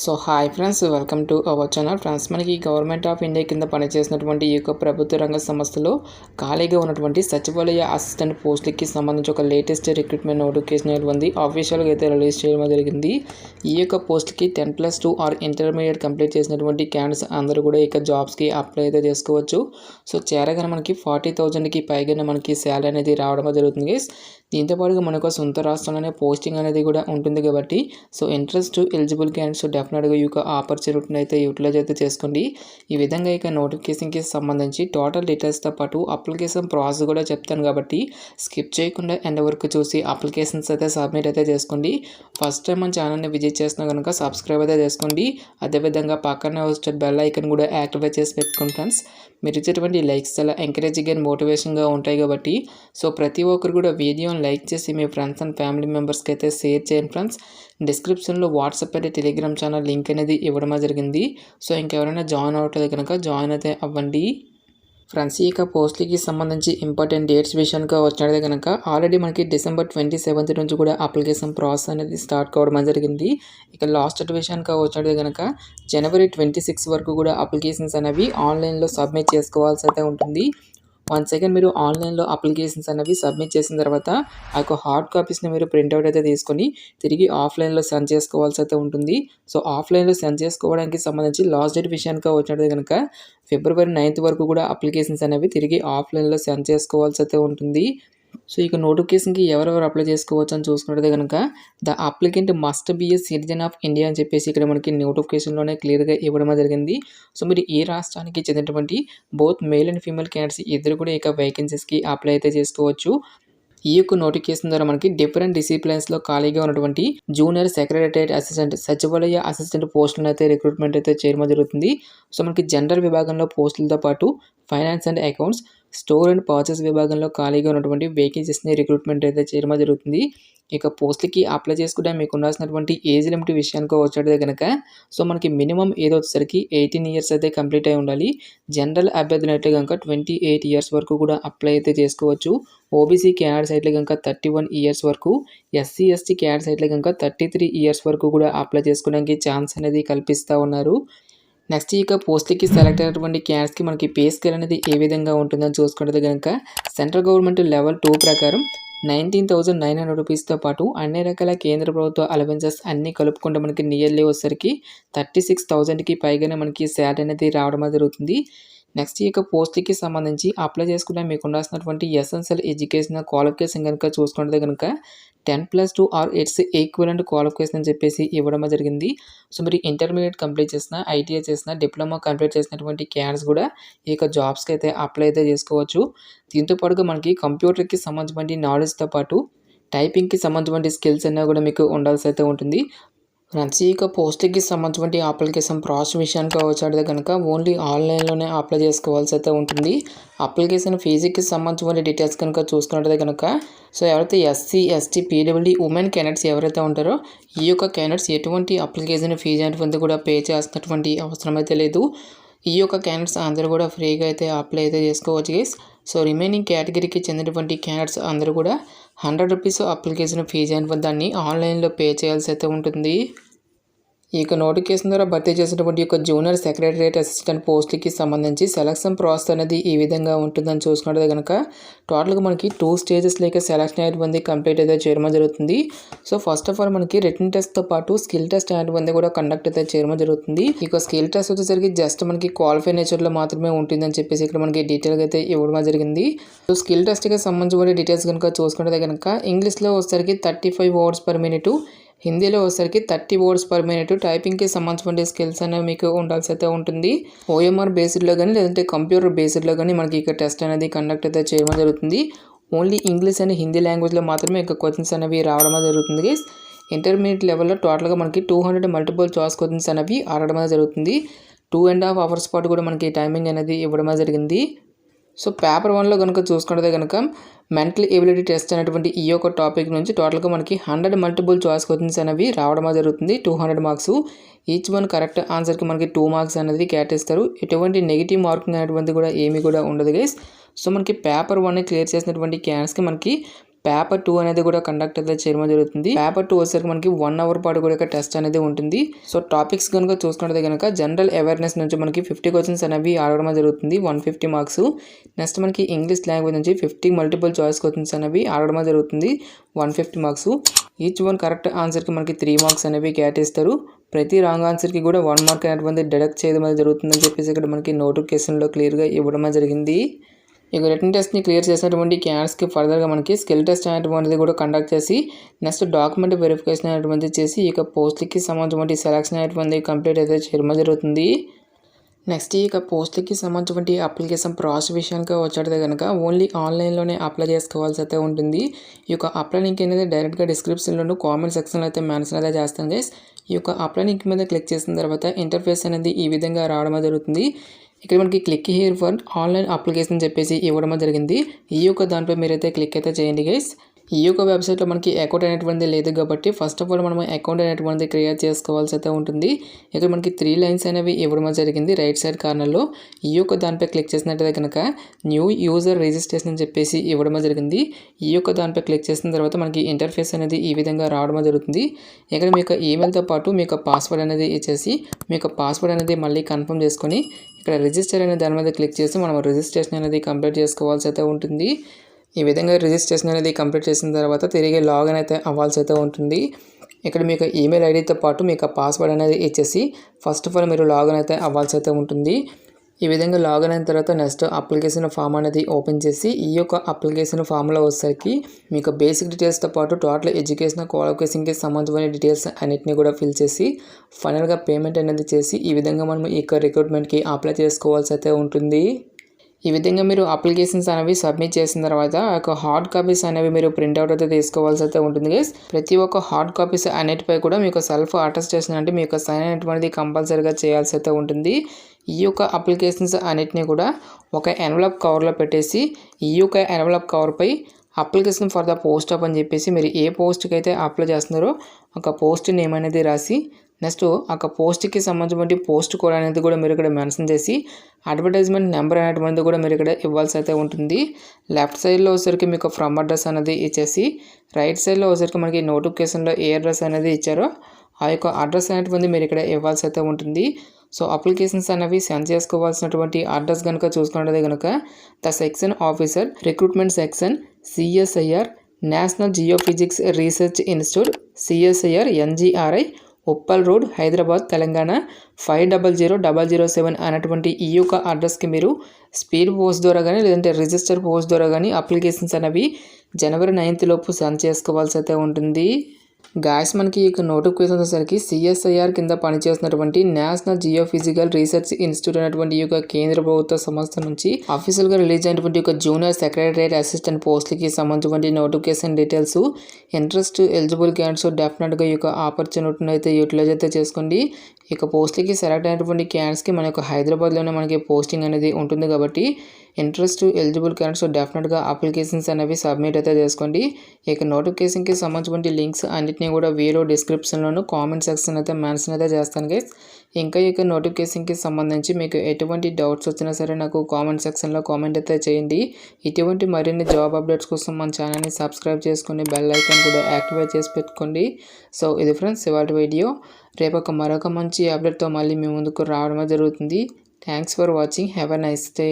So hi friends, welcome to our channel. Friends, మనకి government of India కింద పనిచేసినటువంటి ఈ యొక్క ప్రభుత్వ రంగ సంస్థలో ఖాళీగా ఉన్నటువంటి సచివాలయ అసిస్టెంట్ పోస్టులకి సంబంధించి ఒక లేటెస్ట్ రిక్రూట్మెంట్ నోటిఫికేషన్ ఉంది. ఆఫీషియల్గా అయితే రిలీజ్ చేయడం జరిగింది. ఈ యొక్క పోస్ట్కి 10+2 ఆర్ ఇంటర్మీడియట్ కంప్లీట్ చేసినటువంటి క్యాండిడేట్స్ అందరూ కూడా ఇక జాబ్స్కి అప్లై అయితే చేసుకోవచ్చు. సో చేరగానే మనకి 40,000కి పైగానే మనకి శాలరీ అనేది రావడం జరుగుతుంది. దీంతో పాటుగా మనకు సొంత రాష్ట్రంలోనే పోస్టింగ్ అనేది కూడా ఉంటుంది కాబట్టి సో ఇంట్రెస్ట్ ఎలిజిబుల్ క్యాండిడేట్స్ డెఫినెట్గా ఈ యొక్క ఆపర్చునిటీని అయితే యూటిలైజ్ అయితే చేసుకోండి. ఈ విధంగా ఇక నోటిఫికేషన్కి సంబంధించి టోటల్ డీటెయిల్స్తో పాటు అప్లికేషన్ ప్రాసెస్ కూడా చెప్తాను కాబట్టి స్కిప్ చేయకుండా ఎండ్ వరకు చూసి అప్లికేషన్స్ అయితే సబ్మిట్ అయితే చేసుకోండి. ఫస్ట్ టైం మన ఛానల్ని విజిట్ చేస్తున్నా కనుక సబ్స్క్రైబ్ అయితే చేసుకోండి. అదేవిధంగా పక్కనే వచ్చే బెల్ ఐకన్ కూడా యాక్టివేట్ చేసి పెట్టుకోండి. ఫ్రెండ్స్, మీరు ఇచ్చేటువంటి లైక్స్ చాలా ఎంకరేజింగ్ అండ్ మోటివేషన్గా ఉంటాయి కాబట్టి సో ప్రతి ఒక్కరు కూడా వీడియోని లైక్ చేసి మీ ఫ్రెండ్స్ అండ్ ఫ్యామిలీ మెంబర్స్కి అయితే షేర్ చేయండి. ఫ్రెండ్స్, డిస్క్రిప్షన్లో వాట్సాప్ అయితే టెలిగ్రామ్ ఛానల్ లింక్ అనేది ఇవ్వడం జరిగింది. సో ఇంకెవరైనా జాయిన్ అవ్వట్లేదు కనుక జాయిన్ అయితే అవ్వండి. ఫ్రెండ్స్, ఈ యొక్క పోస్టులకి సంబంధించి ఇంపార్టెంట్ డేట్స్ విషయానికి వచ్చినట్లయితే కనుక ఆల్రెడీ మనకి December 27 నుంచి కూడా అప్లికేషన్ ప్రాసెస్ అనేది స్టార్ట్ కావడం జరిగింది. ఇక లాస్ట్ విషయానికి వచ్చినట్లయితే కనుక January 26 వరకు కూడా అప్లికేషన్స్ అనేవి ఆన్లైన్లో సబ్మిట్ చేసుకోవాల్సి అయితే ఉంటుంది. వన్ సెకండ్ మీరు ఆన్లైన్లో అప్లికేషన్స్ అనేవి సబ్మిట్ చేసిన తర్వాత ఆ యొక్క హార్డ్ కాపీస్ని మీరు ప్రింట్అవుట్ అయితే తీసుకొని తిరిగి ఆఫ్లైన్లో సెండ్ చేసుకోవాల్సి అయితే ఉంటుంది. సో ఆఫ్లైన్లో సెండ్ చేసుకోవడానికి సంబంధించి లాస్ట్ డేట్ విషయానికి వచ్చినట్టు కనుక February 9th వరకు కూడా అప్లికేషన్స్ అనేవి తిరిగి ఆఫ్లైన్లో సెండ్ చేసుకోవాల్సి అయితే ఉంటుంది. సో ఇక నోటిఫికేషన్కి ఎవరెవరు అప్లై చేసుకోవచ్చు అని చూసుకుంటే కనుక the applicant must be A citizen of India అని చెప్పేసి ఇక్కడ మనకి నోటిఫికేషన్లోనే క్లియర్గా ఇవ్వడం జరిగింది. సో మీరు ఏ రాష్ట్రానికి చెందినటువంటి both male and female candidates ఇద్దరు కూడా ఇక వేకెన్సీస్కి అప్లై అయితే చేసుకోవచ్చు. ఈ యొక్క నోటిఫికేషన్ ద్వారా మనకి డిఫరెంట్ డిసిప్లిన్స్లో ఖాళీగా ఉన్నటువంటి జూనియర్ సెక్రటరియట్ అసిస్టెంట్ సచివాలయ అసిస్టెంట్ పోస్టులను అయితే రిక్రూట్మెంట్ అయితే చేయడం జరుగుతుంది. సో మనకి జనరల్ విభాగంలో పోస్టులతో పాటు finance and accounts, store and purchase విభాగంలో ఖాళీగా ఉన్నటువంటి వేకెన్సీస్ని రిక్రూట్మెంట్ అయితే చేయడం జరుగుతుంది. ఇక పోస్టులకి అప్లై చేసుకుంటే మీకు ఉండాల్సినటువంటి ఏజ్ లిమిట్ విషయానికి వచ్చేది కనుక సో మనకి మినిమం ఏదో వచ్చేసరికి 18 years అయితే కంప్లీట్ అయి ఉండాలి. జనరల్ అభ్యర్థులు అయితే కనుక 28 years వరకు కూడా అప్లై అయితే చేసుకోవచ్చు. ఓబీసీ క్యాండిడేట్స్ అయితే కనుక 31 years వరకు, ఎస్సీ ఎస్టీ క్యాండిడేట్స్ అయితే కనుక 33 years వరకు కూడా అప్లై చేసుకోవడానికి ఛాన్స్ అనేది కల్పిస్తూ ఉన్నారు. నెక్స్ట్ ఇక పోస్ట్లకి సెలెక్ట్ అయినటువంటి క్యాండిడేట్స్కి మనకి పే స్కేల్ అనేది ఏ విధంగా ఉంటుందని చూసుకుంటే కనుక సెంట్రల్ గవర్నమెంట్ లెవెల్ 2 ప్రకారం 19,900 రూపీస్తో పాటు అన్ని రకాల కేంద్ర ప్రభుత్వ అలవెన్సెస్ అన్నీ కలుపుకుంటే మనకి నియర్లీ వచ్చేసరికి 36,000కి పైగానే మనకి శాలరీ అనేది రావడం జరుగుతుంది. నెక్స్ట్ ఈ యొక్క పోస్ట్కి సంబంధించి అప్లై చేసుకుంటే మీకు ఉండాల్సినటువంటి ఎసెన్షియల్ ఎడ్యుకేషన్ క్వాలిఫికేషన్ కనుక చూసుకుంటే కనుక 10+2 ఆర్ ఇట్స్ ఈక్వలెంట్ క్వాలిఫికేషన్ అని చెప్పేసి ఇవ్వడం జరిగింది. సో మీరు ఇంటర్మీడియట్ కంప్లీట్ చేసిన, ఐటీఐ చేసిన, డిప్లొమా కంప్లీట్ చేసినటువంటి క్యాండిడేట్స్ కూడా ఈ యొక్క జాబ్స్కి అయితే అప్లై అయితే చేసుకోవచ్చు. దీంతో పాటుగా మనకి కంప్యూటర్కి సంబంధించిన నాలెడ్జ్తో పాటు టైపింగ్కి సంబంధించిన స్కిల్స్ అన్నీ కూడా మీకు ఉండాల్సి అయితే ఉంటుంది. ఫ్రెండ్స్, ఈ యొక్క పోస్ట్కి సంబంధించిన అప్లికేషన్ ప్రాసెస్ విషయానికి వచ్చేది కనుక ఓన్లీ ఆన్లైన్లోనే అప్లై చేసుకోవాల్సి అయితే ఉంటుంది. అప్లికేషన్ ఫీజుకి సంబంధించిన డీటెయిల్స్ కనుక చూసుకున్నట్లయితే కనుక సో ఎవరైతే SC ST PWD women candidates ఎవరైతే ఉంటారో ఈ యొక్క క్యాండిడేట్స్ ఎటువంటి అప్లికేషన్ ఫీజు అనేటువంటి కూడా పే చేస్తున్నటువంటి అవసరం అయితే లేదు. ఈ యొక్క క్యాండిడేట్స్ అందరూ కూడా ఫ్రీగా అయితే అప్లై అయితే చేసుకోవచ్చు గైస్. సో రిమైనింగ్ కేటగిరీకి చెందినటువంటి క్యాండిడేట్స్ అందరూ కూడా 100 రూపీస్ అప్లికేషన్ ఫీజు అనేటువంటి దాన్ని ఆన్లైన్లో పే చేయాల్సి అయితే ఉంటుంది. ఈ యొక్క నోటిఫికేషన్ ద్వారా భర్తీ చేసినటువంటి యొక్క జూనియర్ సెక్రటరియట్ అసిస్టెంట్ పోస్టులకి సంబంధించి సెలక్షన్ ప్రాసెస్ అనేది ఈ విధంగా ఉంటుందని చూసుకుంటే కనుక టోటల్గా మనకి 2 stages సెలక్షన్ అనేటువంటి కంప్లీట్ అయితే చేయడం జరుగుతుంది. సో ఫస్ట్ ఆఫ్ ఆల్ మనకి రిటన్ టెస్ట్తో పాటు స్కిల్ టెస్ట్ అనేటువంటి కూడా కండక్ట్ అయితే చేయడం జరుగుతుంది. ఇక స్కిల్ టెస్ట్ వచ్చేసరికి జస్ట్ మనకి క్వాలిఫై నేచర్లో మాత్రమే ఉంటుందని చెప్పేసి ఇక్కడ మనకి డీటెయిల్గా అయితే ఇవ్వడం జరిగింది. సో స్కిల్ టెస్ట్కి సంబంధించిన డీటెయిల్స్ కనుక చూసుకుంటే కనుక ఇంగ్లీష్లో వచ్చేసరికి 35 words per minute, హిందీలో వచ్చేసరికి 30 words per minute, టైపింగ్కి సంబంధించిన స్కిల్స్ అనేవి మీకు ఉండాల్సి అయితే ఉంటుంది. OMR బేస్డ్లో కానీ లేదంటే కంప్యూటర్ బేస్డ్లో కానీ మనకి ఇక టెస్ట్ అనేది కండక్ట్ అయితే చేయడం జరుగుతుంది. ఓన్లీ ఇంగ్లీష్ అండ్ హిందీ లాంగ్వేజ్లో మాత్రమే ఇక క్వశ్చన్స్ అనేవి రావడం జరుగుతుంది. ఇంటర్మీడియట్ లెవెల్లో టోటల్గా మనకి 200 multiple choice క్వశ్చన్స్ అనేవి ఆడడం జరుగుతుంది. 2.5 hours పాటు కూడా మనకి టైమింగ్ అనేది ఇవ్వడం జరిగింది. సో పేపర్ 1లో కనుక చూసుకుంటే కనుక మెంటల్ ఎబిలిటీ టెస్ట్ అనేటువంటి ఈ యొక్క టాపిక్ నుంచి టోటల్గా మనకి 100 multiple choice క్వశ్చన్స్ అనేవి రావడం జరుగుతుంది. 200 marks. ఈచ్ వన్ కరెక్ట్ ఆన్సర్కి మనకి 2 marks అనేది కేటాయిస్తారు. ఎటువంటి నెగిటివ్ మార్కింగ్ అనేటువంటి కూడా ఏమీ కూడా ఉండదు గైస్. సో మనకి పేపర్ 1 క్లియర్ చేసినటువంటి క్యాండిడేట్స్కి మనకి పేపర్ 2 అనేది కూడా కండక్ట్ అయితే చేయడం జరుగుతుంది. పేపర్ 2 వచ్చేసరికి మనకి 1 అవర్ పాటు కూడా టెస్ట్ అనేది ఉంటుంది. సో టాపిక్స్ కనుక చూసుకున్నట్లయితే కనుక జనరల్ అవేర్నెస్ నుంచి మనకి 50 క్వశ్చన్స్ అనేవి అడగడం జరుగుతుంది, 150 మార్క్స్. నెక్స్ట్ మనకి ఇంగ్లీష్ లాంగ్వేజ్ నుంచి 50 మల్టిపుల్ చాయిస్ క్వశ్చన్స్ అనేవి అడగడం జరుగుతుంది, 150 మార్క్స్. ఈచ్ వన్ కరెక్ట్ ఆన్సర్కి మనకి 3 మార్క్స్ అనేవి కేటాయిస్తారు. ప్రతి రాంగ్ ఆన్సర్కి కూడా 1 మార్క్ అనేటువంటి డిడక్ట్ చేయడం జరుగుతుందని చెప్పేసి ఇక్కడ మనకి నోటిఫికేషన్లో క్లియర్గా ఇవ్వడం జరిగింది. ఇక రిటర్న్ టెస్ట్ని క్లియర్ చేసినటువంటి క్యాండిడేట్స్కి ఫర్దర్గా మనకి స్కిల్ టెస్ట్ అనేటువంటిది కూడా కండక్ట్ చేసి నెక్స్ట్ డాక్యుమెంట్ వెరిఫికేషన్ అనేటువంటిది చేసి ఇక పోస్ట్లకి సంబంధించిన సెలక్షన్ అనేటువంటి కంప్లీట్ అయితే చేయడం జరుగుతుంది. నెక్స్ట్ ఇక పోస్ట్లకి సంబంధించిన అప్లికేషన్ ప్రాసెస్ విషయానికి వచ్చేటైతే కనుక ఓన్లీ ఆన్లైన్లోనే అప్లై చేసుకోవాల్సి అయితే ఉంటుంది. ఈ యొక్క అప్లై లింక్ అనేది డైరెక్ట్గా డిస్క్రిప్షన్లోనూ కామెంట్ సెక్షన్లో అయితే మెన్షన్ అయితే చేస్తాం గైస్. ఈ యొక్క అప్లై లింక్ మీద క్లిక్ చేసిన తర్వాత ఇంటర్ఫేస్ అనేది ఈ విధంగా రావడం జరుగుతుంది. ఇక్కడ మనకి click here for online application చెప్పేసి ఇవ్వడం జరిగింది. ఈ యొక్క దాంట్లో మీరైతే క్లిక్ అయితే చేయండి గైస్. ఈ యొక్క వెబ్సైట్లో మనకి అకౌంట్ అనేటువంటిది లేదు కాబట్టి ఫస్ట్ ఆఫ్ ఆల్ మనం అకౌంట్ అనేటువంటిది క్రియేట్ చేసుకోవాల్సి అయితే ఉంటుంది. ఇక్కడ మనకి 3 లైన్స్ అనేవి ఇవ్వడం జరిగింది రైట్ సైడ్ కార్నర్లో. ఈ యొక్క దానిపై క్లిక్ చేసినట్టయితే కనుక న్యూ యూజర్ రిజిస్ట్రేషన్ అని చెప్పేసి ఇవ్వడం జరిగింది. ఈ యొక్క దానిపై క్లిక్ చేసిన తర్వాత మనకి ఇంటర్ఫేస్ అనేది ఈ విధంగా రావడం జరుగుతుంది. ఇక్కడ మీ యొక్క ఈమెయిల్తో పాటు మీ యొక్క పాస్వర్డ్ అనేది ఇచ్చేసి మీ యొక్క పాస్వర్డ్ అనేది మళ్ళీ కన్ఫర్మ్ చేసుకొని ఇక్కడ రిజిస్టర్ అనే దాని మీద క్లిక్ చేసి మనం రిజిస్ట్రేషన్ అనేది కంప్లీట్ చేసుకోవాల్సి అయితే ఉంటుంది. ఈ విధంగా రిజిస్ట్రేషన్ అనేది కంప్లీట్ చేసిన తర్వాత తిరిగి లాగిన్ అయితే అవ్వాల్సి అయితే ఉంటుంది. ఇక్కడ మీకు ఈమెయిల్ ఐడితో పాటు మీకు పాస్వర్డ్ అనేది ఇచ్చేసి ఫస్ట్ ఆఫ్ ఆల్ మీరు లాగిన్ అయితే అవ్వాల్సి అయితే ఉంటుంది. ఈ విధంగా లాగిన్ అయిన తర్వాత నెక్స్ట్ అప్లికేషన్ ఫామ్ అనేది ఓపెన్ చేసి ఈ యొక్క అప్లికేషన్ ఫామ్లో వచ్చేసరికి మీకు బేసిక్ డీటెయిల్స్తో పాటు టోటల్ ఎడ్యుకేషన్ క్వాలిఫికేషన్కి సంబంధించిన డీటెయిల్స్ అన్నిటిని కూడా ఫిల్ చేసి ఫైనల్గా పేమెంట్ అనేది చేసి ఈ విధంగా మనం ఈ యొక్క రిక్రూట్మెంట్కి అప్లై చేసుకోవాల్సి అయితే ఉంటుంది. ఈ విధంగా మీరు అప్లికేషన్స్ అనేవి సబ్మిట్ చేసిన తర్వాత ఒక హార్డ్ కాపీస్ అనేవి మీరు ప్రింట్అవుట్ అయితే తీసుకోవాల్సి అయితే ఉంటుంది గైస్. ప్రతి ఒక్క హార్డ్ కాపీస్ అన్నిటిపై కూడా మీకు సెల్ఫ్ అటెస్టేషన్ అంటే మీ యొక్క సైన్ అనేటువంటిది కంపల్సరీగా చేయాల్సి అయితే ఉంటుంది. ఈ యొక్క అప్లికేషన్స్ అన్నిటిని కూడా ఒక ఎన్వలప్ కవర్లో పెట్టేసి ఈ యొక్క ఎన్వలప్ కవర్పై application for the post of అని చెప్పేసి మీరు ఏ పోస్ట్కి అయితే అప్లై చేస్తున్నారో ఒక పోస్ట్ నేమ్ అనేది రాసి నెక్స్ట్ ఒక పోస్ట్కి సంబంధించిన పోస్ట్ కోడ్ అనేది కూడా మీరు ఇక్కడ మెన్షన్ చేసి అడ్వర్టైజ్మెంట్ నెంబర్ అనేటువంటిది కూడా మీరు ఇక్కడ ఇవ్వాల్సి అయితే ఉంటుంది. లెఫ్ట్ సైడ్లో వచ్చేసరికి మీకు ఫ్రమ్ అడ్రస్ అనేది ఇచ్చేసి రైట్ సైడ్లో వచ్చేసరికి మనకి నోటిఫికేషన్లో ఏ అడ్రస్ అనేది ఇచ్చారో ఆ యొక్క అడ్రస్ అనేటువంటి మీరు ఇక్కడ ఇవ్వాల్సి అయితే ఉంటుంది. సో అప్లికేషన్స్ అనేవి సెండ్ చేసుకోవాల్సినటువంటి అడ్రస్ కనుక చూసుకున్నట్లయితే కనుక the section officer recruitment section CSIR national geophysics research institute CSIR NGRI Uppal road Hyderabad Telangana 500007 అనేటువంటి ఈ యొక్క అడ్రస్కి మీరు స్పీడ్ పోస్ట్ ద్వారా కానీ లేదంటే రిజిస్టర్ పోస్ట్ ద్వారా కానీ అప్లికేషన్స్ అనేవి జనవరి 9th లోపు సెండ్ చేసుకోవాల్సి అయితే ఉంటుంది. గాయస్ మనకి ఇక నోటిఫికేషన్ వచ్చేసరికి CSIR కింద పనిచేస్తున్నటువంటి నేషనల్ జియోఫిజికల్ రీసెర్చ్ ఇన్స్టిట్యూట్ అనేటువంటి ఈ యొక్క కేంద్ర ప్రభుత్వ సంస్థ నుంచి అఫీషియల్గా రిలీజ్ అయినటువంటి ఒక జూనియర్ సెక్రటరియట్ అసిస్టెంట్ పోస్ట్లకి సంబంధించినటువంటి notification details. Interest eligible candidates డెఫినెట్గా ఈ యొక్క ఆపర్చునిటీని అయితే యూటిలైజ్ అయితే చేసుకోండి. ఇక పోస్ట్లకి సెలెక్ట్ అయినటువంటి క్యాండిడేట్స్కి మన యొక్క హైదరాబాద్లోనే మనకి పోస్టింగ్ అనేది ఉంటుంది కాబట్టి ఇంట్రెస్ట్ ఎలిజిబుల్ క్యాండిడేట్స్ డెఫినెట్గా అప్లికేషన్స్ అనేవి సబ్మిట్ అయితే చేసుకోండి. ఇక నోటిఫికేషన్కి సంబంధించిన లింక్స్ అన్నిటినీ కూడా వీడియో డిస్క్రిప్షన్లోనూ కామెంట్ సెక్షన్ అయితే మెన్షన్ అయితే చేస్తాను గైస్. ఇంకా ఇక నోటిఫికేషన్కి సంబంధించి మీకు ఎటువంటి డౌట్స్ వచ్చినా సరే నాకు కామెంట్ సెక్షన్లో కామెంట్ అయితే చేయండి. ఇటువంటి మరిన్ని జాబ్ అప్డేట్స్ కోసం మన ఛానల్ని సబ్స్క్రైబ్ చేసుకొని బెల్ ఐకాన్ కూడా యాక్టివేట్ చేసి పెట్టుకోండి. సో ఇది ఫ్రెండ్స్ ఇవాళ వీడియో. రేపు మరొక మంచి అప్డేట్తో మళ్ళీ మీ ముందుకు రావడమే జరుగుతుంది. Thanks for watching. Have a nice day.